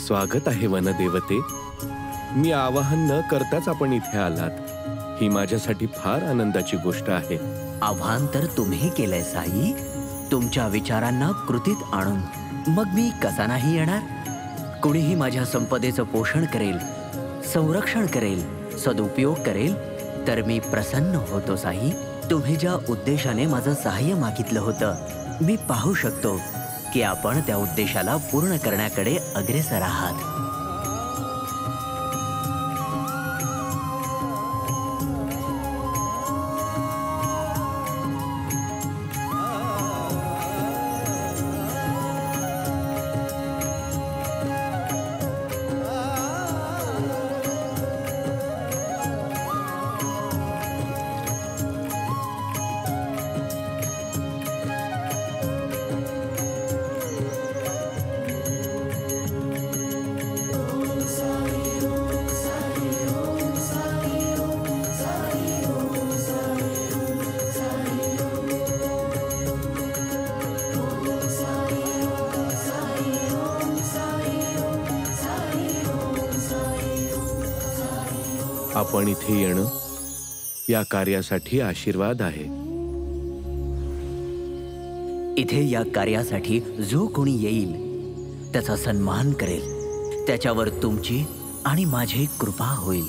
स्वागत आहे वनदेवते. मी आवाहन न करताच आपण इथे आलात, ही माझ्यासाठी फार आनंदाची गोष्ट आहे. आव्हान तर तुम्ही केलंय साई, तुमच्या विचारांना कृतीत आणून मग मी कसा नाही येणार. कुणीही माझ्या संपदेचं पोषण करेल, संरक्षण करेल, सदुपयोग करेल तर मी प्रसन्न होतो साई. तुम्ही ज्या उद्देशाने माझं सहाय्य मागितलं होतं, मी पाहू शकतो की आपण त्या उद्देशाला पूर्ण करण्याकडे अग्रेसर आहात. आपण इथे येणं या कार्यासाठी आशीर्वाद आहे. इथे या कार्यासाठी जो कोणी येईल त्याचा सन्मान करेल, त्याच्यावर तुमची आणि माझी कृपा होईल.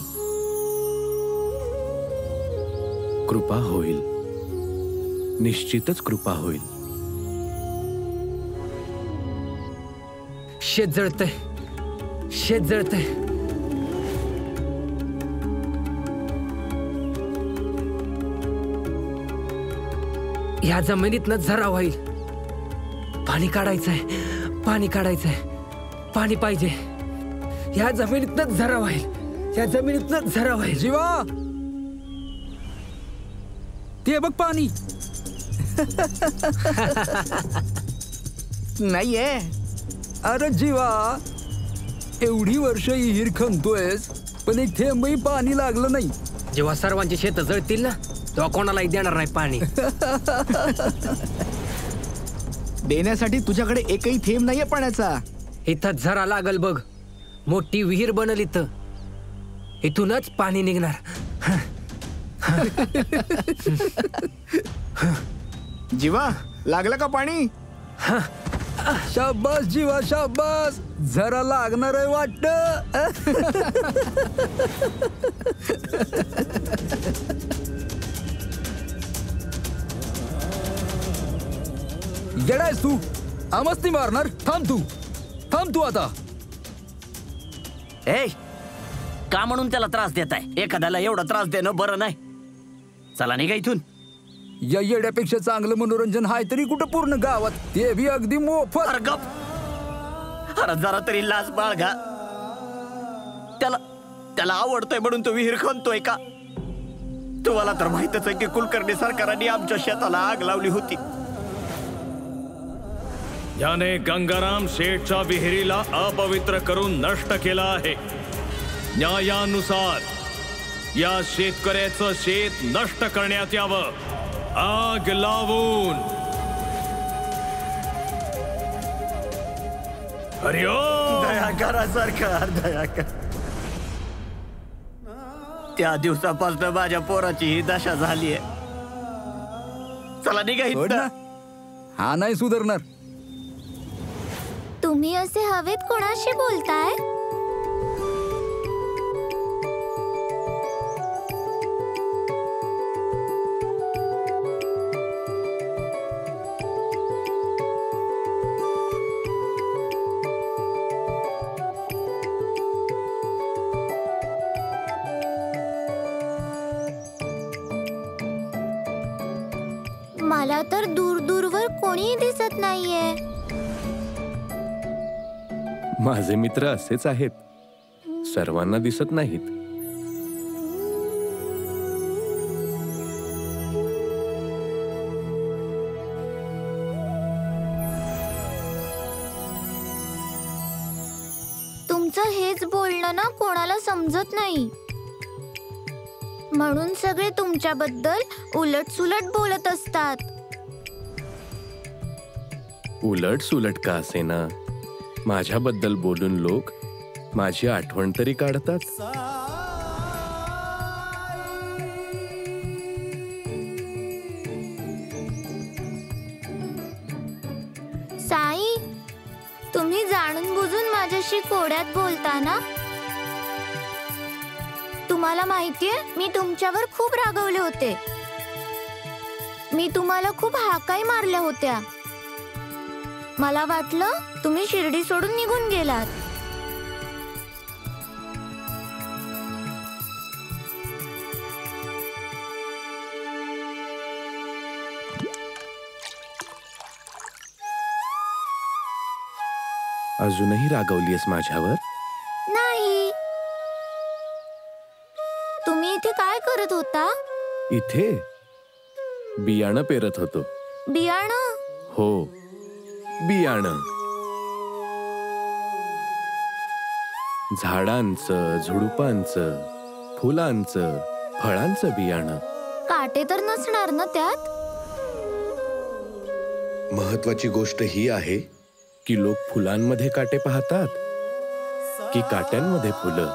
कृपा होईल, निश्चितच कृपा होईल. शेत जळतंय, शेत जळतंय. या जमिनीतनं झरा होईल. पाणी काढायचंय, पाणी काढायचंय, पाणी पाहिजे. या जमिनीतनं झरा होईल, या जमिनीतनं झरा होईल. जीवा, ते बघ पाणी. नाहीये. अरे जीवा, एवढी वर्ष विहीर खणतोयस पण एक थेंबही पाणी लागलं नाही. जेव्हा सर्वांची शेत जळतील ना, तेव्हा कोणालाही देणार नाही पाणी. देण्यासाठी तुझ्याकडे एकही थेंब नाहीये पाण्याचा. इथं झरा लागल बघ, मोठी विहीर बनल इथं, इथूनच पाणी निघणार. जीवा, लागलं का पाणी? शाबास जीवा, शाबास. जरा लागणार आहे वाटत. येडायस तू, आमस्ती मारणार. थांब तू आता. ए, का म्हणून त्याला त्रास देताय? एखाद्याला एवढा त्रास देणं बरं नाही. चला निघा इथून. या येड्यापेक्षा चांगलं मनोरंजन हाय तरी कुठं पूर्ण गावात, ते बी अगदी मोफत. अरे गप, अरे जरा तरी लाज बाळगा. त्याला आवडतोय म्हणून तो विहीर खणतोय का? तुम्हाला तर माहितच आहे की कुलकर्णी सरकारांनी आमच्या शेताला आग लावली होती. याने गंगाराम शेठच्या विहिरीला अपवित्र करून नष्ट केला आहे. न्यायानुसार या शेतकऱ्याचं शेत नष्ट करण्यात यावं, आग लावून. हरिओम. दया करा सरकार, दया करा. त्या दिवसापासून माझ्या पोराची ही दशा झालीये. चला निघा इथनं. हा नाही सुधारणार. तुम्ही असे हवेत कोणाशी बोलताय? मला तर दूर दूरवर कोणीही दिसत नाहीये. माझे मित्र असेच आहेत, सर्वांना दिसत नाहीत. तुमचं हेच बोलणं ना कोणाला समजत नाही, म्हणून सगळे तुमच्याबद्दल उलट-सुलट बोलत असतात. उलट सुलट का असेना, माझ्याबद्दल बोलून लोक माझी आठवण तरी काढतात. साई, तुम्ही जाणून बुजून माझ्याशी कोड्यात बोलता ना? तुम्हाला माहितीये, मी तुमच्यावर खूप रागवले होते. मी तुम्हाला खूप हाकाही मारल्या होत्या. मला वाटलं तुम्ही शिर्डी सोडून निघून गेलात. अजूनही रागवलीयस माझ्यावर? नाही. तुम्ही इथे काय करत होता? इथे बियाणं पेरत होतो. बियाणं? हो, बियाणं. झाडांचं, झुडुपांचं, फुलांचं, फळांचं बियाणं. काटे तर नसणार ना त्यात? महत्वाची गोष्ट ही आहे की लोक फुलांमध्ये काटे पाहतात की काट्यांमध्ये फुलं.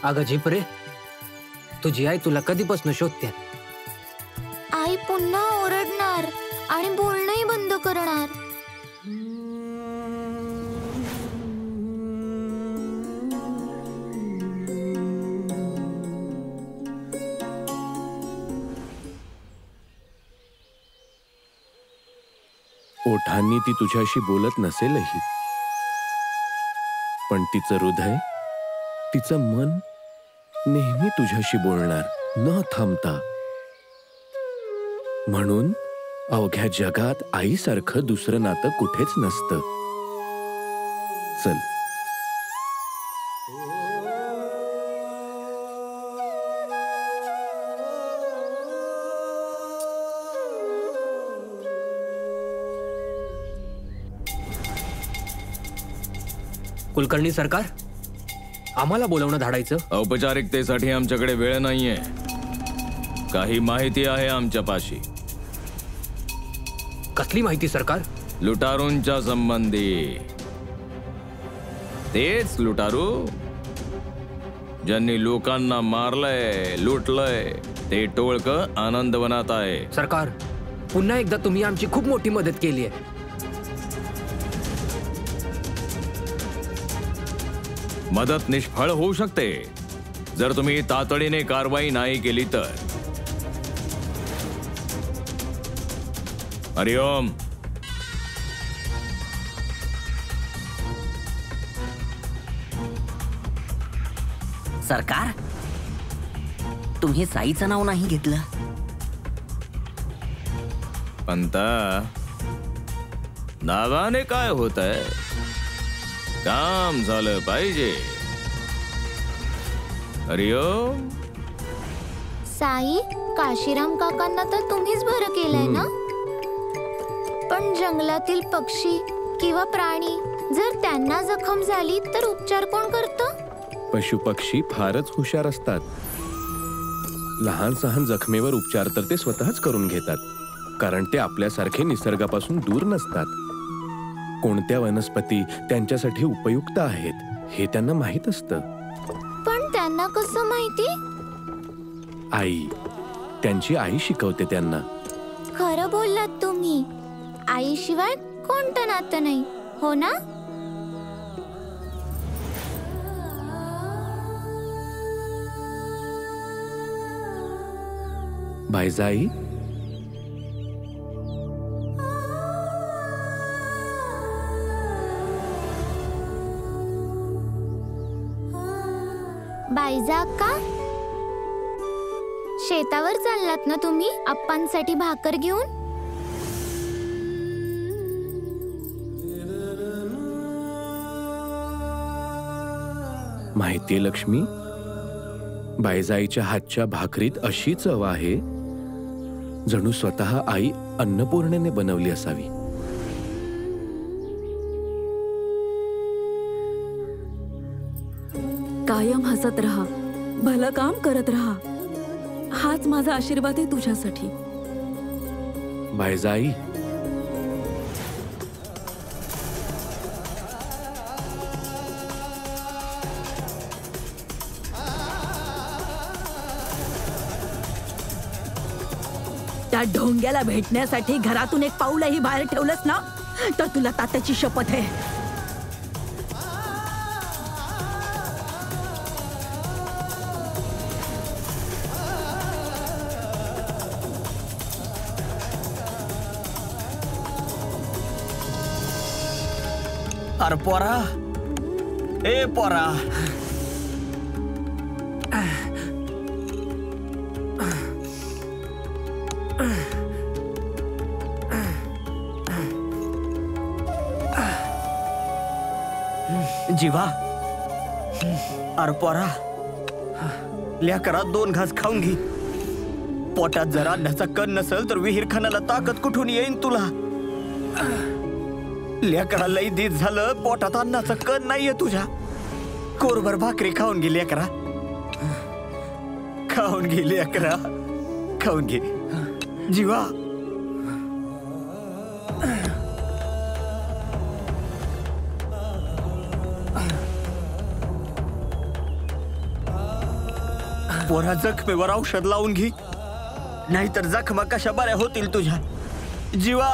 अगं झिपरे, तुझी आई तुला कधीपासून शोधते. आई पुन्हा ओरडणार आणि बोलणंही बंद करणार. ओठांनी ती तुझ्याशी बोलत नसेलही, पण तिचं हृदय, तिचं मन नेहमी तुझ्याशी बोलणार न थांबता. म्हणून अवघ्या जगात आईसारखं दुसरं नातं कुठेच नसतं. चल. कुलकर्णी सरकार, आम्हाला बोलवणं धाडायचं. औपचारिकतेसाठी आमच्याकडे वेळ नाहीये. काही माहिती आहे आमच्यापाशी. कसली माहिती सरकार? लुटारूंच्या संबंधी. तेच लुटारू ज्यांनी लोकांना मारलंय, लुटलंय, ते टोळकं आनंदवनात आहे. सरकार, पुन्हा एकदा तुम्ही आमची खूप मोठी मदत केली आहे. मदत निष्फळ होऊ शकते जर तुम्ही तातडीने कारवाई नाही केली तर. हरिओम. सरकार, तुम्ही साईचं नाव नाही घेतलं. पंता, नावाने काय होत आहे? काम झालं पाहिजे. हरिओम. साई, काशीराम काकांना तर तुम्हीच बरं केलंय ना? पण जंगलातील पक्षी किंवा प्राणी जर त्यांना जखम झाली तर उपचार कोण करतं? पशुपक्षी फारच हुशार असतात. लहान सहान जखमेवर उपचार तर ते स्वतःच करून घेतात, कारण ते आपल्यासारखे निसर्गापासून दूर नसतात. कोणत्या वनस्पती त्यांच्यासाठी उपयुक्त आहेत हे त्यांना माहित असतं. पण त्यांना कसं माहिती? आई, त्यांची आई शिकवते त्यांना. खरं बोललात तुम्ही. आईशिवाय कोणतं नातं नाही, हो ना? बायजाई, बायजा अक्का, शेतावर चाललात ना तुम्ही आप्पांसाठी भाकर घेऊन? माहितीये लक्ष्मी, बायजाईच्या हातच्या भाकरीत अशी चव आहे जणू स्वतः आई अन्नपूर्णेने बनवली असावी. कायम हसत राहा, भलं काम करत राहा, हाच माझा आशीर्वाद आहे तुझ्यासाठी. भाईजाई, त्या ढोंग्याला भेटण्यासाठी घरातून एक पाऊलही बाहेर ठेवलंस ना तर तुला तात्याची शपथ आहे. अरे पोरा, ए पोरा, जीवा, अरे पोरा, लेकरा 2 घास खाऊन घे. पोटात जर अन्नाचा कण नसेल तर विहीर खाण्याला ताकद कुठून येईन तुला. लेकरा लई दीत झालं, पोटात अन्नाचा कण नाहीये तुझ्या. कोरभर भाकरी खाऊन घे लेकरा, खाऊन घे लेकरा, खाऊन घे. जीवा, पोरा जखमेवर औषध लावून घे, नाहीतर जखमा कशा बऱ्या होतील तुझ्या. जीवा,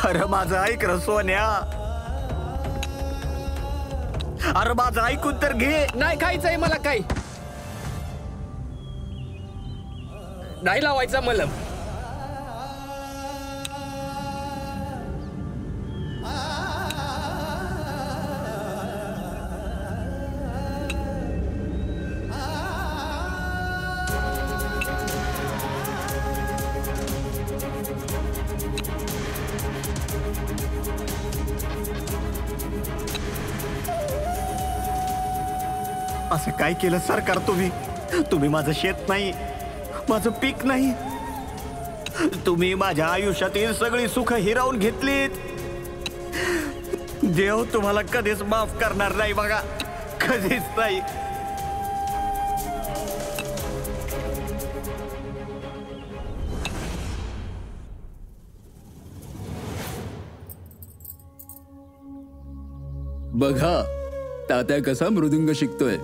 अरे माझं ऐक र सोन्या, अरे माझं ऐकून तर घे. नाही खायचंय मला काही, नाही लावायचा मलम. असं काय केलं सरकार तुम्ही? तुम्ही माझं शेत नाही, माझं पीक नाही, तुम्ही माझ्या आयुष्यातील सगळी सुख हिरावून घेतलीत. देव तुम्हाला कधीच माफ करणार नाही बघा, कधीच नाही. बघा तात्या कसा मृदुंग शिकतोय.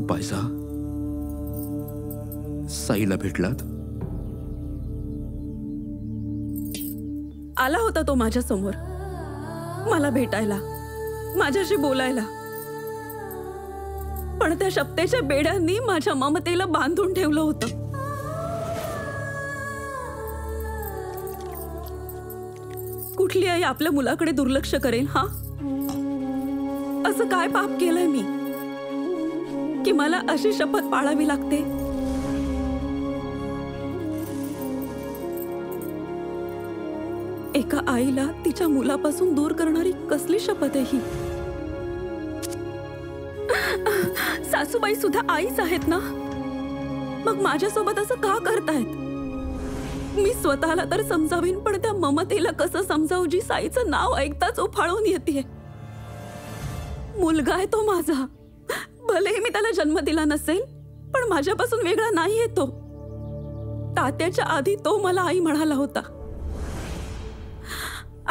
बायसा, साईला भेटलात? आला होता तो माझ्या समोर, मला भेटायला, माझ्याशी बोलायला. पण त्या शब्दाच्या बेड्यांनी माझ्या ममतेला बांधून ठेवलं होतं. कुठली आई आपल्या मुलाकडे दुर्लक्ष करेल? हा, असं काय पाप केलंय मी की मला अशी शपथ पाळावी लागते? एका आईला तिच्या मुलापासून दूर करणारी कसली शपथ आहे ही? सासूबाई सुद्धा आईच आहेत ना, मग माझ्यासोबत असं का करतायत? मी स्वतःला तर समजावीन, पण त्या ममतेला कसं समजावू जी साईचं नाव ऐकताच उफाळून येते? मुलगा आहे तो माझा, भलेही मी त्याला जन्म दिला नसेल, पण माझ्यापासून वेगळा नाहीये तो. तात्याच्या आधी तो मला आई म्हणाला होता.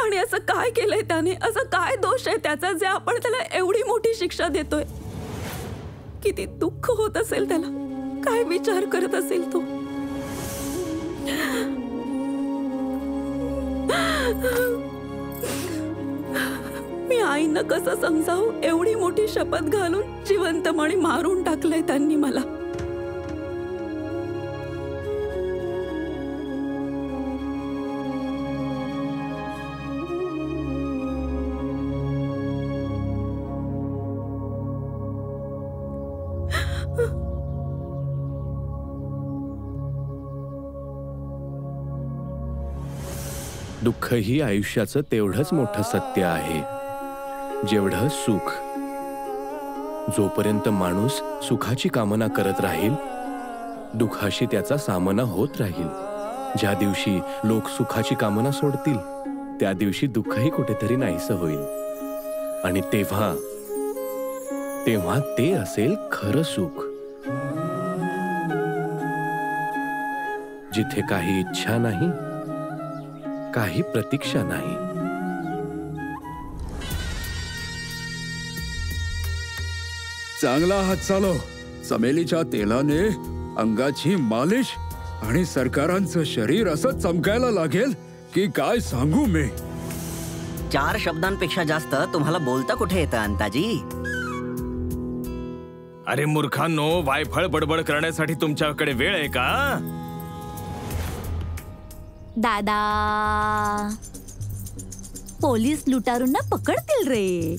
आणि असं काय केलंय त्याने? असं काय दोष आहे त्याचा जे आपण त्याला एवढी मोठी शिक्षा देतोय? किती दुःख होत असेल त्याला, काय विचार करत असेल तो? मी आईनं कसं समजावू? एवढी मोठी शपथ घालून जिवंतपणे मारून टाकलंय त्यांनी मला. दुःख ही आयुष्याचं तेवढंच मोठं सत्य आहे जेवढं सुख. जोपर्यंत माणूस सुखाची कामना करत राहील, दुःखाशी त्याचा सामना होत राहील. ज्या दिवशी लोक सुखाची कामना सोडतील त्या दिवशी दुःखही कुठेतरी नाहीसं होईल आणि तेव्हा ते असेल खरं सुख. जिथे काही इच्छा नाही, काही प्रतीक्षा नाही. चांगला हात चालव. चमेलीच्या तेलाने अंगाची मालिश आणि सरकारांचं शरीर असं चमकायला लागेल की काय सांगू मी. 4 शब्दांपेक्षा जास्त तुम्हाला बोलता कुठे येतं अंताजी? अरे मूर्खांनो, वायफळ बडबड करण्यासाठी तुमच्याकडे वेळ आहे का? दादा, पोलीस लुटारूंना पकडतील रे.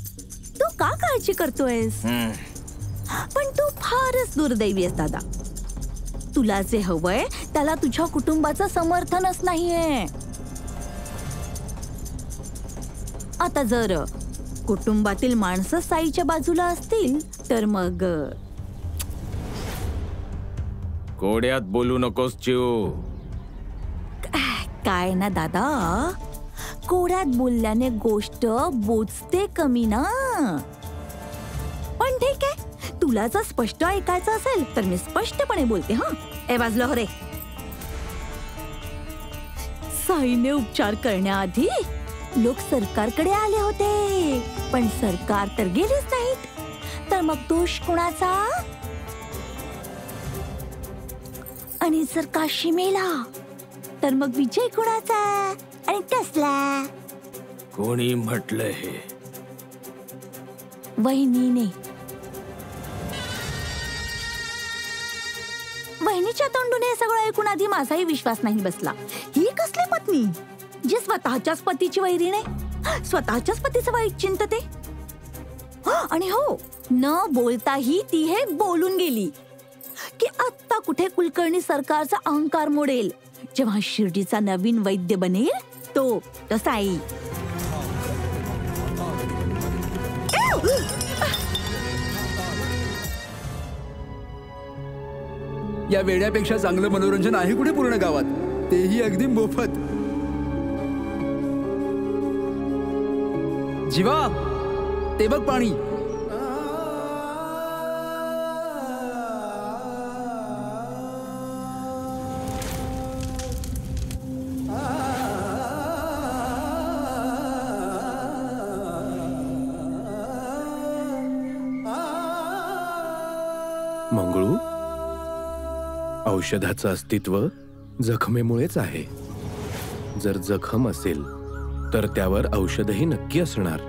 तू का काळजी करतोयस? पण तू फारच दुर्दैवी आहेस दादा. तुला जे हवंय त्याला तुझ्या कुटुंबाचं समर्थनच नाहीये. आता जर कुटुंबातील माणसं साईच्या बाजूला असतील तर मग कोड्यात बोलू नकोस चिऊ. काय ना दादा, कोड्यात बोलल्याने गोष्ट बोचते कमी ना. पण ठीक आहे, तुला जर स्पष्ट ऐकायचं असेल तर मी स्पष्टपणे बोलते. हा, ए वाजलो रे. साईने उपचार करण्याआधी लोक सरकारकडे आले होते, पण सरकार तर गेलीच नाहीत. तर मग दोष कोणाचा? आणि जर काशी मेला तर मग विजय कोणाचा आणि कसला? कोणी म्हटलं हे? वहिनीने. वहिनीच्या तोंडून हे सगळं ऐकून आधी माझाही विश्वास नाही बसला. ही कसली पत्नी जी स्वतःच्याच पतीची वैरी नाही, स्वतःच्याच पतीचं वाईट चिंतते. आणि हो, न बोलताही ती हे बोलून गेली की आत्ता कुठे कुलकर्णी सरकारचा अहंकार मोडेल जेव्हा शिर्डीचा नवीन वैद्य बनेल तो साई. या वेड्यापेक्षा चांगलं मनोरंजन आहे कुठे पूर्ण गावात, तेही अगदी मोफत. जीवा, ते बघ पाणी. मंगळू, औषधाचं अस्तित्व जखमेमुळेच आहे. जर जखम असेल तर त्यावर औषधही नक्की असणार.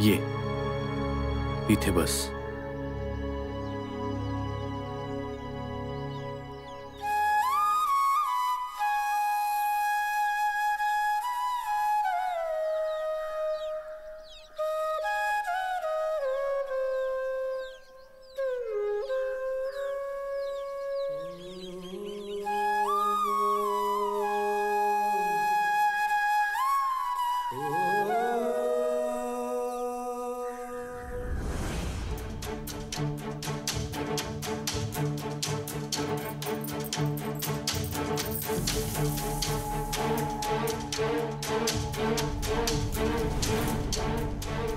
ये, इथे बस.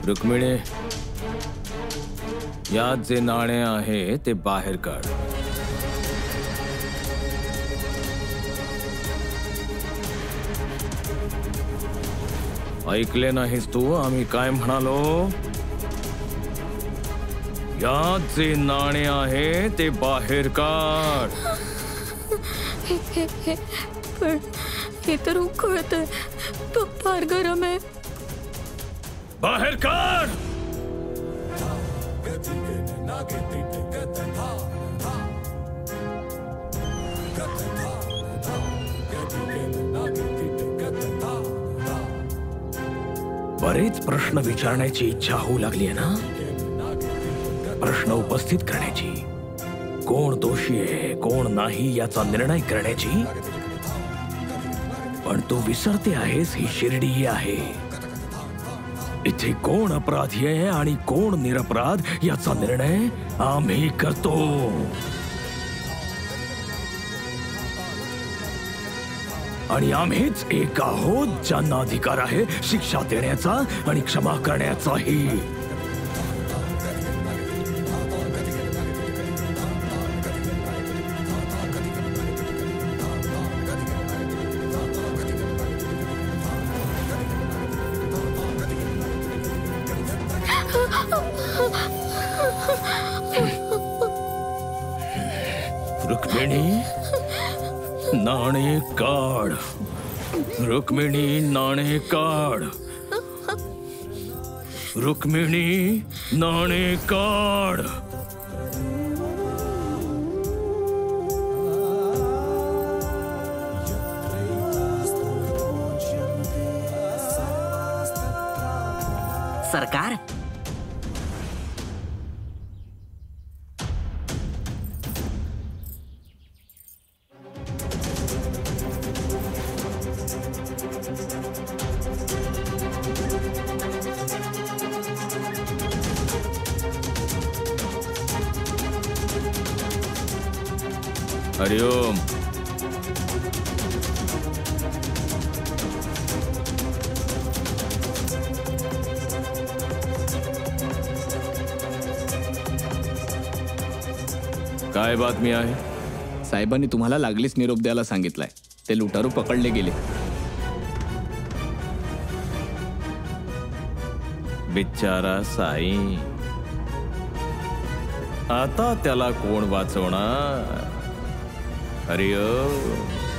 रुक्मिणी, यात जे नाणे आहे ते बाहेर काढ. ऐकले नाहीस तू आम्ही काय म्हणालो? यात जे नाणे आहे ते बाहेर काढ. पण हे तर उकळतंय, फार गरम आहे. बाहेर काढ. बरेच प्रश्न विचारण्याची इच्छा होऊ लागली आहे ना? प्रश्न उपस्थित करण्याची, कोण दोषी आहे कोण नाही याचा निर्णय करण्याची. पण तू विसरते आहेस ही शिर्डी आहे. इथे कोण अपराधी आहे आणि कोण निरपराध याचा निर्णय आम्ही करतो. आणि आम्हीच एक आहोत ज्यांना अधिकार आहे शिक्षा देण्याचा आणि क्षमा करण्याचाही. रुक्मिणी, नाणे काढ. रुक्मिणी, नाणे काढ. रुक्मिणी, नाणे काढ. सरकार, हरिओम. काय बातमी आहे? साहेबांनी तुम्हाला लागलीच निरोप द्यायला सांगितलाय. ते लुटारू पकडले गेले. बिचारा साई, आता त्याला कोण वाचवणार? हरिओम.